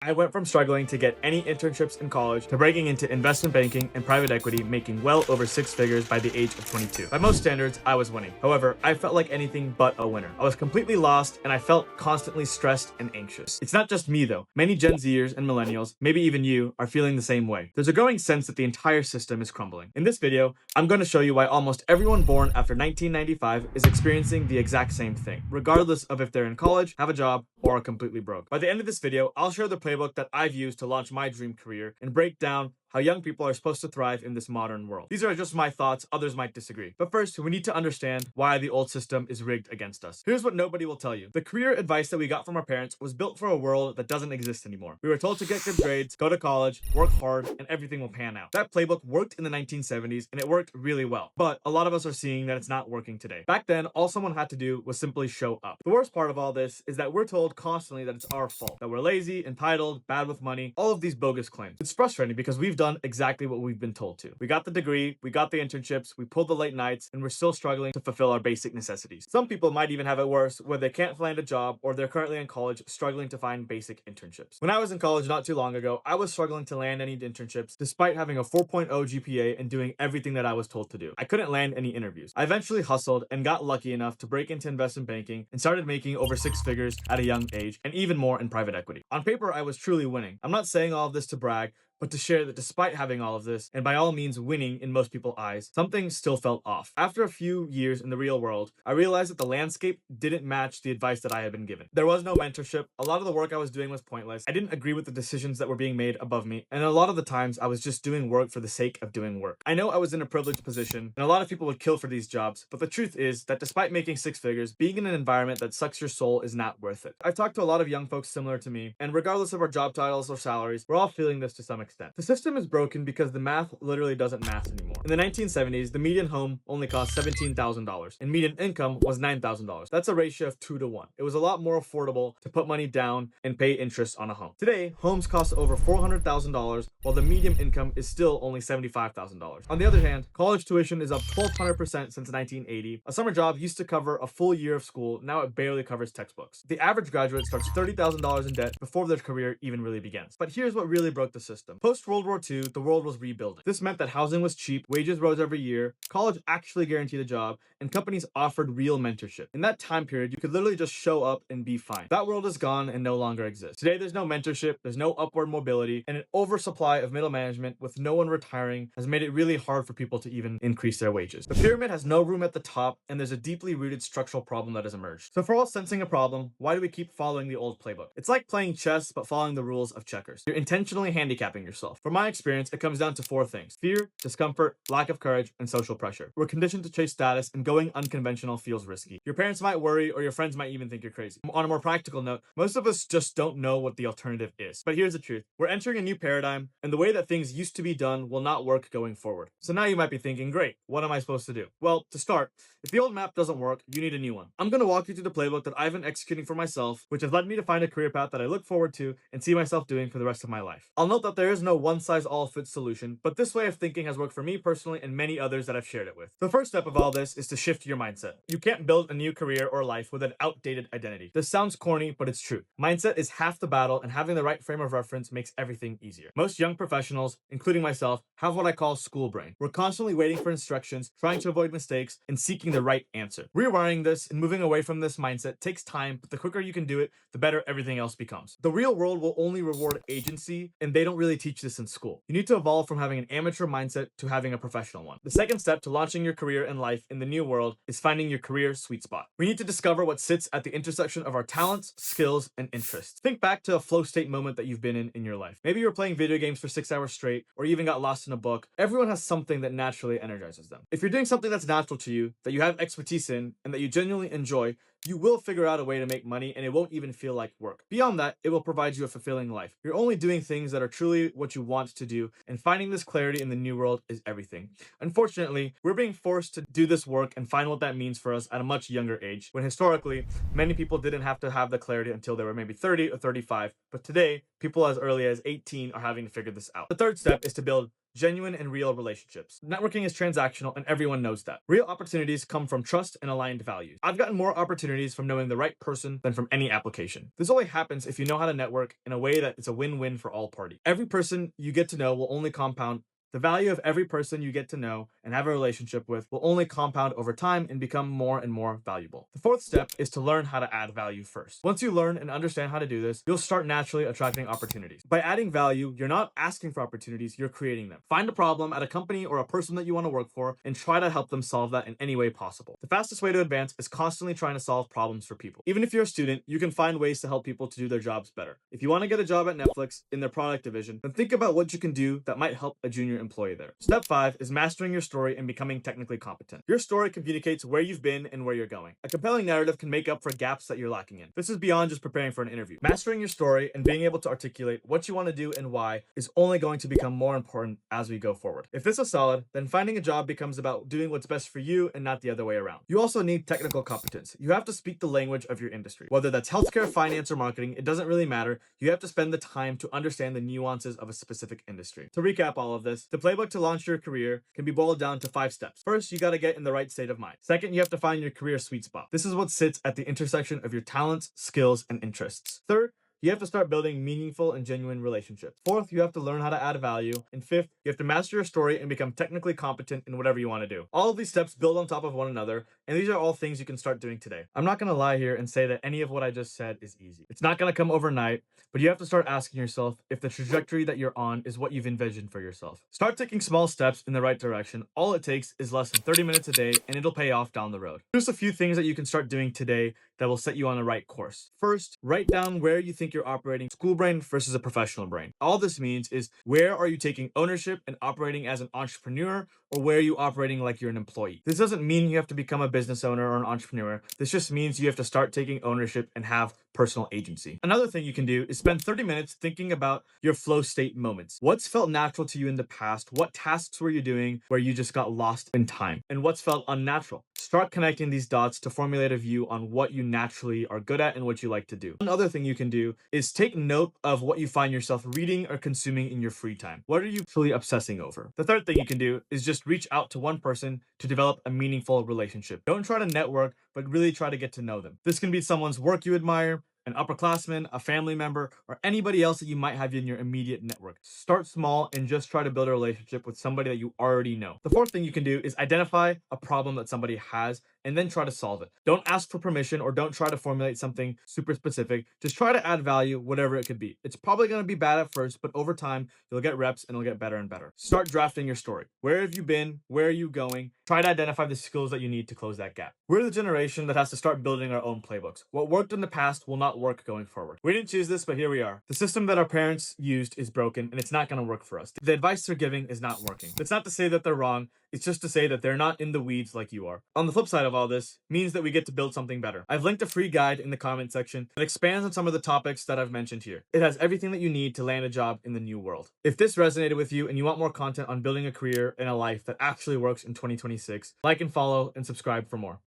I went from struggling to get any internships in college to breaking into investment banking and private equity, making well over six figures by the age of 22. By most standards, I was winning. However, I felt like anything but a winner. I was completely lost and I felt constantly stressed and anxious. It's not just me though. Many Gen Zers and millennials, maybe even you, are feeling the same way. There's a growing sense that the entire system is crumbling. In this video, I'm going to show you why almost everyone born after 1995 is experiencing the exact same thing, regardless of if they're in college, have a job, or are completely broke. By the end of this video, I'll share the playbook that I've used to launch my dream career and break down how young people are supposed to thrive in this modern world. These are just my thoughts, others might disagree. But first, we need to understand why the old system is rigged against us. Here's what nobody will tell you. The career advice that we got from our parents was built for a world that doesn't exist anymore. We were told to get good grades, go to college, work hard, and everything will pan out. That playbook worked in the 1970s and it worked really well. But a lot of us are seeing that it's not working today. Back then, all someone had to do was simply show up. The worst part of all this is that we're told constantly that it's our fault, that we're lazy, entitled, bad with money, all of these bogus claims. It's frustrating because we've done exactly what we've been told to. We got the degree, we got the internships, we pulled the late nights, and we're still struggling to fulfill our basic necessities. Some people might even have it worse, where they can't find a job or they're currently in college struggling to find basic internships. When I was in college not too long ago, I was struggling to land any internships despite having a 4.0 GPA and doing everything that I was told to do. I couldn't land any interviews. I eventually hustled and got lucky enough to break into investment banking and started making over six figures at a young age and even more in private equity. On paper, I was truly winning. I'm not saying all of this to brag, but to share that despite having all of this, and by all means winning in most people's eyes, something still felt off. After a few years in the real world, I realized that the landscape didn't match the advice that I had been given. There was no mentorship, a lot of the work I was doing was pointless, I didn't agree with the decisions that were being made above me, and a lot of the times I was just doing work for the sake of doing work. I know I was in a privileged position, and a lot of people would kill for these jobs, but the truth is that despite making six figures, being in an environment that sucks your soul is not worth it. I've talked to a lot of young folks similar to me, and regardless of our job titles or salaries, we're all feeling this to some extent. The system is broken because the math literally doesn't math anymore. In the 1970s, the median home only cost $17,000 and median income was $9,000. That's a ratio of 2 to 1. It was a lot more affordable to put money down and pay interest on a home. Today, homes cost over $400,000 while the median income is still only $75,000. On the other hand, college tuition is up 1,200% since 1980. A summer job used to cover a full year of school, now it barely covers textbooks. The average graduate starts $30,000 in debt before their career even really begins. But here's what really broke the system. Post-World War II, the world was rebuilding. This meant that housing was cheap, wages rose every year, college actually guaranteed a job, and companies offered real mentorship. In that time period, you could literally just show up and be fine. That world is gone and no longer exists. Today, there's no mentorship, there's no upward mobility, and an oversupply of middle management with no one retiring has made it really hard for people to even increase their wages. The pyramid has no room at the top, and there's a deeply rooted structural problem that has emerged. So for all sensing a problem, why do we keep following the old playbook? It's like playing chess, but following the rules of checkers. You're intentionally handicapping yourself. From my experience, it comes down to four things: fear, discomfort, lack of courage, and social pressure. We're conditioned to chase status, and going unconventional feels risky. Your parents might worry, or your friends might even think you're crazy. On a more practical note, most of us just don't know what the alternative is. But here's the truth. We're entering a new paradigm, and the way that things used to be done will not work going forward. So now you might be thinking, great, what am I supposed to do? Well, to start, if the old map doesn't work, you need a new one. I'm going to walk you through the playbook that I've been executing for myself, which has led me to find a career path that I look forward to and see myself doing for the rest of my life. I'll note that there is no one-size-all-fits solution, but this way of thinking has worked for me personally and many others that I've shared it with. The first step of all this is to shift your mindset. You can't build a new career or life with an outdated identity. This sounds corny, but it's true. Mindset is half the battle, and having the right frame of reference makes everything easier. Most young professionals, including myself, have what I call school brain. We're constantly waiting for instructions, trying to avoid mistakes, and seeking the right answer. Rewiring this and moving away from this mindset takes time, but the quicker you can do it, the better everything else becomes. The real world will only reward agency, and they don't really teach this in school. You need to evolve from having an amateur mindset to having a professional one. The second step to launching your career and life in the new world is finding your career sweet spot. We need to discover what sits at the intersection of our talents, skills, and interests. Think back to a flow state moment that you've been in your life. Maybe you were playing video games for 6 hours straight, or you even got lost in a book. Everyone has something that naturally energizes them. If you're doing something that's natural to you, that you have expertise in, and that you genuinely enjoy, you will figure out a way to make money and it won't even feel like work. Beyond that, it will provide you a fulfilling life. You're only doing things that are truly what you want to do, and finding this clarity in the new world is everything. Unfortunately, we're being forced to do this work and find what that means for us at a much younger age, when historically, many people didn't have to have the clarity until they were maybe 30 or 35, but today, people as early as 18 are having to figure this out. The third step is to build genuine and real relationships. Networking is transactional and everyone knows that. Real opportunities come from trust and aligned values. I've gotten more opportunities from knowing the right person than from any application. This only happens if you know how to network in a way that it's a win-win for all parties. Every person you get to know will only compound. The value of every person you get to know and have a relationship with will only compound over time and become more and more valuable. The fourth step is to learn how to add value first. Once you learn and understand how to do this, you'll start naturally attracting opportunities. By adding value, you're not asking for opportunities, you're creating them. Find a problem at a company or a person that you want to work for and try to help them solve that in any way possible. The fastest way to advance is constantly trying to solve problems for people. Even if you're a student, you can find ways to help people to do their jobs better. If you want to get a job at Netflix in their product division, then think about what you can do that might help a junior employee there. Step 5 is mastering your story and becoming technically competent. Your story communicates where you've been and where you're going. A compelling narrative can make up for gaps that you're lacking in. This is beyond just preparing for an interview. Mastering your story and being able to articulate what you want to do and why is only going to become more important as we go forward. If this is solid, then finding a job becomes about doing what's best for you and not the other way around. You also need technical competence. You have to speak the language of your industry. Whether that's healthcare, finance, or marketing, it doesn't really matter. You have to spend the time to understand the nuances of a specific industry. To recap all of this, the playbook to launch your career can be boiled down to 5 steps. First, you got to get in the right state of mind. Second, you have to find your career sweet spot. This is what sits at the intersection of your talents, skills, and interests. Third, you have to start building meaningful and genuine relationships. Fourth, you have to learn how to add value. And fifth, you have to master your story and become technically competent in whatever you want to do. All of these steps build on top of one another, and these are all things you can start doing today. I'm not going to lie here and say that any of what I just said is easy. It's not going to come overnight, but you have to start asking yourself if the trajectory that you're on is what you've envisioned for yourself. Start taking small steps in the right direction. All it takes is less than 30 minutes a day, and it'll pay off down the road. Here's a few things that you can start doing today that will set you on the right course. First, write down where you think you're operating school brain versus a professional brain. All this means is where are you taking ownership and operating as an entrepreneur, or where are you operating like you're an employee? This doesn't mean you have to become a business owner or an entrepreneur. This just means you have to start taking ownership and have personal agency. Another thing you can do is spend 30 minutes thinking about your flow state moments. What's felt natural to you in the past? What tasks were you doing where you just got lost in time? And what's felt unnatural? Start connecting these dots to formulate a view on what you naturally are good at and what you like to do. Another thing you can do is take note of what you find yourself reading or consuming in your free time. What are you truly obsessing over? The third thing you can do is just reach out to one person to develop a meaningful relationship. Don't try to network, but really try to get to know them. This can be someone's work you admire, an upperclassman, a family member, or anybody else that you might have in your immediate network. Start small and just try to build a relationship with somebody that you already know. The fourth thing you can do is identify a problem that somebody has and then try to solve it. Don't ask for permission or don't try to formulate something super specific. Just try to add value, whatever it could be. It's probably going to be bad at first, but over time, you'll get reps and it'll get better and better. Start drafting your story. Where have you been? Where are you going? Try to identify the skills that you need to close that gap. We're the generation that has to start building our own playbooks. What worked in the past will not work going forward. We didn't choose this, but here we are. The system that our parents used is broken and it's not going to work for us. The advice they're giving is not working. It's not to say that they're wrong. It's just to say that they're not in the weeds like you are. On the flip side of all this means that we get to build something better. I've linked a free guide in the comment section that expands on some of the topics that I've mentioned here. It has everything that you need to land a job in the new world. If this resonated with you and you want more content on building a career and a life that actually works in 2026, like and follow and subscribe for more.